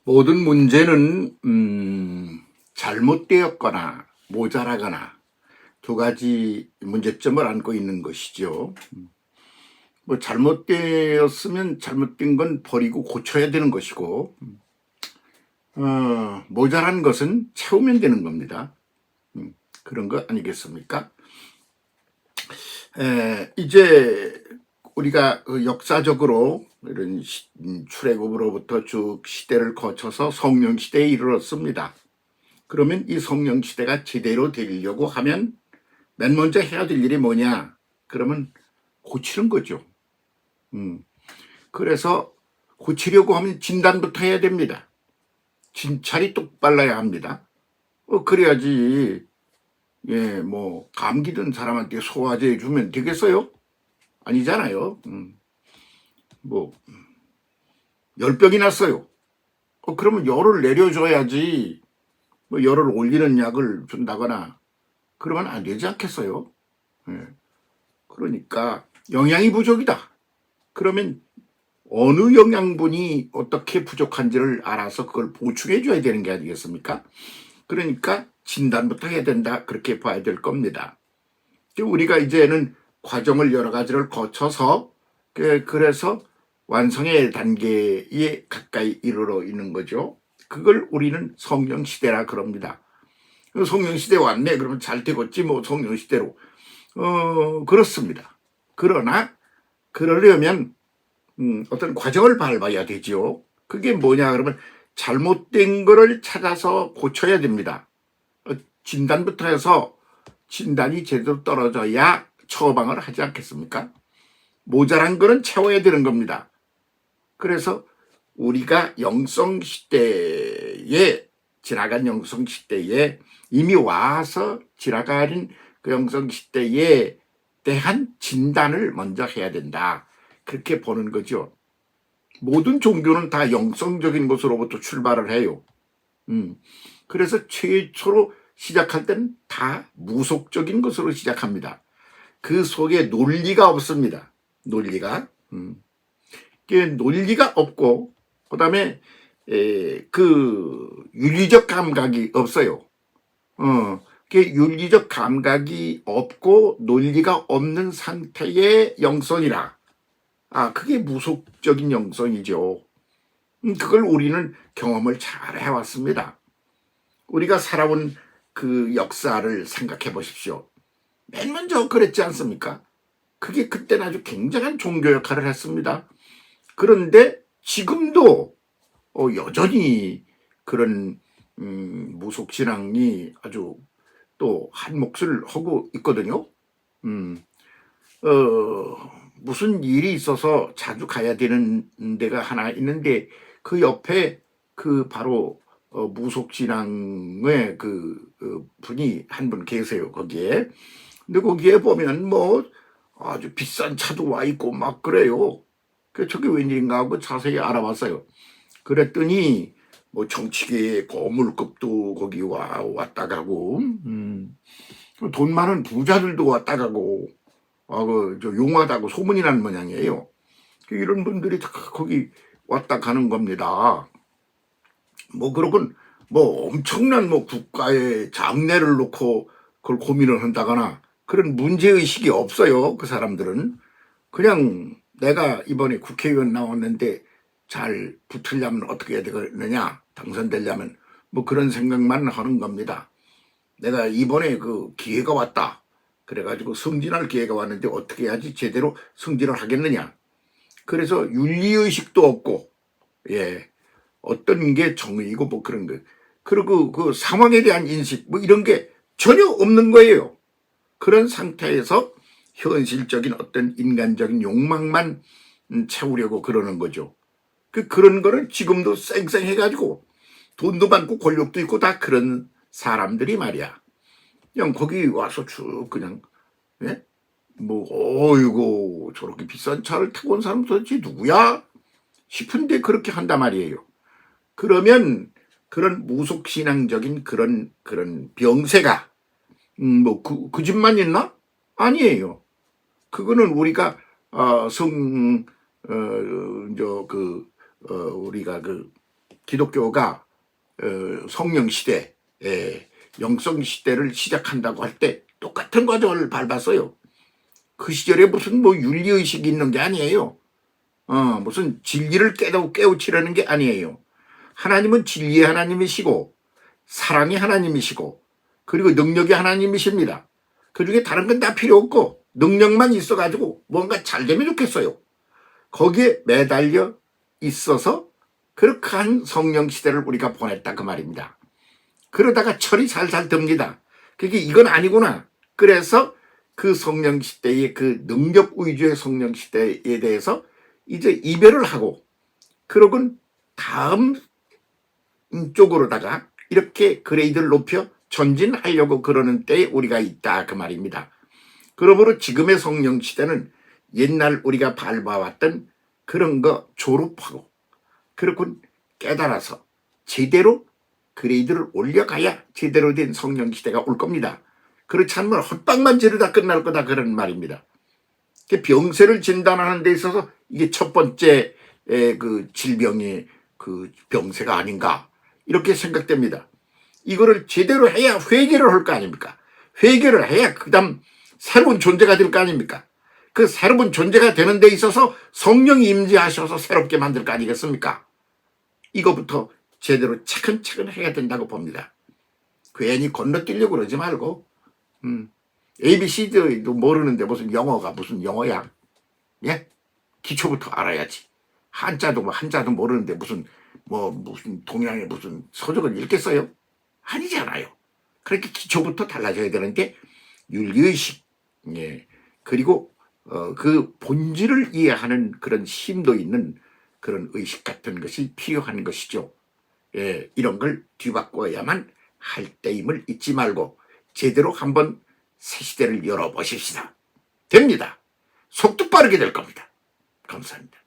모든 문제는 잘못되었거나 모자라거나 두 가지 문제점을 안고 있는 것이죠. 뭐 잘못되었으면 잘못된 건 버리고 고쳐야 되는 것이고, 모자란 것은 채우면 되는 겁니다. 그런 거 아니겠습니까? 이제 우리가 역사적으로 이런 출애굽으로부터 쭉 시대를 거쳐서 성령 시대에 이르렀습니다. 그러면 이 성령 시대가 제대로 되려고 하면 맨 먼저 해야 될 일이 뭐냐? 그러면 고치는 거죠. 그래서 고치려고 하면 진단부터 해야 됩니다. 진찰이 똑발라야 합니다. 그래야지 뭐 감기 든 사람한테 소화제 주면 되겠어요? 아니잖아요. 뭐 열병이 났어요. 그러면 열을 내려줘야지. 뭐 열을 올리는 약을 준다거나 그러면 안 되지 않겠어요? 그러니까 영양이 부족이다. 그러면 어느 영양분이 어떻게 부족한지를 알아서 그걸 보충해 줘야 되는 게 아니겠습니까? 그러니까 진단부터 해야 된다. 그렇게 봐야 될 겁니다. 우리가 이제는 과정을 여러 가지를 거쳐서 그래서 완성의 단계에 가까이 이르러 있는 거죠. 그걸 우리는 성령시대라 그럽니다. 성령시대 왔네. 그러면 잘 되겠지 뭐 성령시대로. 그렇습니다. 그러나 그러려면 어떤 과정을 밟아야 되죠. 그게 뭐냐 그러면 잘못된 거를 찾아서 고쳐야 됩니다. 진단부터 해서 진단이 제대로 떨어져야 처방을 하지 않겠습니까? 모자란 거는 채워야 되는 겁니다. 그래서 우리가 영성시대에 지나간 영성시대에 이미 와서 지나간 그 영성시대에 대한 진단을 먼저 해야 된다. 그렇게 보는 거죠. 모든 종교는 다 영성적인 것으로부터 출발을 해요. 그래서 최초로 시작할 때는 다 무속적인 것으로 시작합니다. 그 속에 논리가 없습니다. 논리가. 논리가 없고, 그 다음에 그 윤리적 감각이 없어요. 윤리적 감각이 없고 논리가 없는 상태의 영성이라. 그게 무속적인 영성이죠. 그걸 우리는 경험을 잘 해왔습니다. 우리가 살아온 그 역사를 생각해 보십시오. 맨 먼저 그랬지 않습니까? 그게 그때는 아주 굉장한 종교 역할을 했습니다. 그런데 지금도 여전히 그런 무속신앙이 아주 또 한 몫을 하고 있거든요. 무슨 일이 있어서 자주 가야 되는 데가 하나 있는데 그 옆에 그 바로 무속신앙의 분이 한 분 계세요. 거기에. 근데 거기에 보면 뭐 아주 비싼 차도 와 있고 막 그래요. 저게 웬일인가 하고 자세히 알아봤어요. 그랬더니 뭐 정치계의 고물급도 거기 왔다 가고 돈 많은 부자들도 왔다 가고 용하다고 소문이 난 모양이에요. 이런 분들이 다 거기 왔다 가는 겁니다. 뭐 그러곤 뭐 엄청난 뭐 국가의 장래를 놓고 그걸 고민을 한다거나 그런 문제의식이 없어요. 그 사람들은 그냥 내가 이번에 국회의원 나왔는데 잘 붙으려면 어떻게 해야 되겠느냐, 당선되려면 뭐 그런 생각만 하는 겁니다. 내가 이번에 그 기회가 왔다. 그래가지고 승진할 기회가 왔는데 어떻게 해야지 제대로 승진을 하겠느냐. 그래서 윤리의식도 없고, 어떤 게 정의이고 뭐 그런 거. 그리고 그 상황에 대한 인식 뭐 이런 게 전혀 없는 거예요. 그런 상태에서 현실적인 어떤 인간적인 욕망만 채우려고 그러는 거죠. 그런 거는 지금도 쌩쌩해가지고 돈도 많고 권력도 있고 다 그런 사람들이 말이야. 그냥 거기 와서 쭉 그냥 뭐 어이고 저렇게 비싼 차를 타고 온 사람 도대체 누구야? 싶은데 그렇게 한단 말이에요. 그러면 그런 무속신앙적인 그런 병세가 뭐 그 집만 있나? 아니에요. 그거는 우리가 우리가 기독교가 성령 시대, 영성 시대를 시작한다고 할 때 똑같은 과정을 밟았어요. 그 시절에 무슨 뭐 윤리의식이 있는 게 아니에요. 무슨 진리를 깨우치려는 게 아니에요. 하나님은 진리의 하나님이시고 사랑의 하나님이시고 그리고 능력의 하나님이십니다. 그중에 다른 건 다 필요 없고 능력만 있어가지고 뭔가 잘 되면 좋겠어요. 거기에 매달려 있어서 그렇게 한 성령 시대를 우리가 보냈다 그 말입니다. 그러다가 철이 살살 듭니다. 그게 이건 아니구나. 그래서 그 성령 시대의 그 능력 위주의 성령 시대에 대해서 이제 이별을 하고 그러곤 다음 쪽으로다가 이렇게 그레이드를 높여 전진하려고 그러는 때에 우리가 있다 그 말입니다. 그러므로 지금의 성령 시대는 옛날 우리가 밟아왔던 그런 거 졸업하고 그렇군 깨달아서 제대로 그레이드를 올려가야 제대로 된 성령 시대가 올 겁니다. 그렇지 않으면 헛방만 지르다 끝날 거다 그런 말입니다. 병세를 진단하는 데 있어서 이게 첫 번째 그 질병이 그 병세가 아닌가 이렇게 생각됩니다. 이거를 제대로 해야 회개를 할 거 아닙니까? 회개를 해야 그다음 새로운 존재가 될 거 아닙니까? 그 새로운 존재가 되는 데 있어서 성령이 임재하셔서 새롭게 만들 거 아니겠습니까? 이거부터 제대로 차근차근 해야 된다고 봅니다. 괜히 건너뛰려고 그러지 말고 ABC도 모르는데 무슨 영어가 무슨 영어야? 예? 기초부터 알아야지. 한자도 모르는데 무슨 동양의 무슨 서적을 읽겠어요? 아니잖아요. 그렇게 기초부터 달라져야 되는데 윤리의식, 그리고 그 본질을 이해하는 그런 심도 있는 그런 의식 같은 것이 필요한 것이죠. 이런 걸 뒤바꿔야만 할 때임을 잊지 말고 제대로 한번 새 시대를 열어보십시다. 됩니다. 속도 빠르게 될 겁니다. 감사합니다.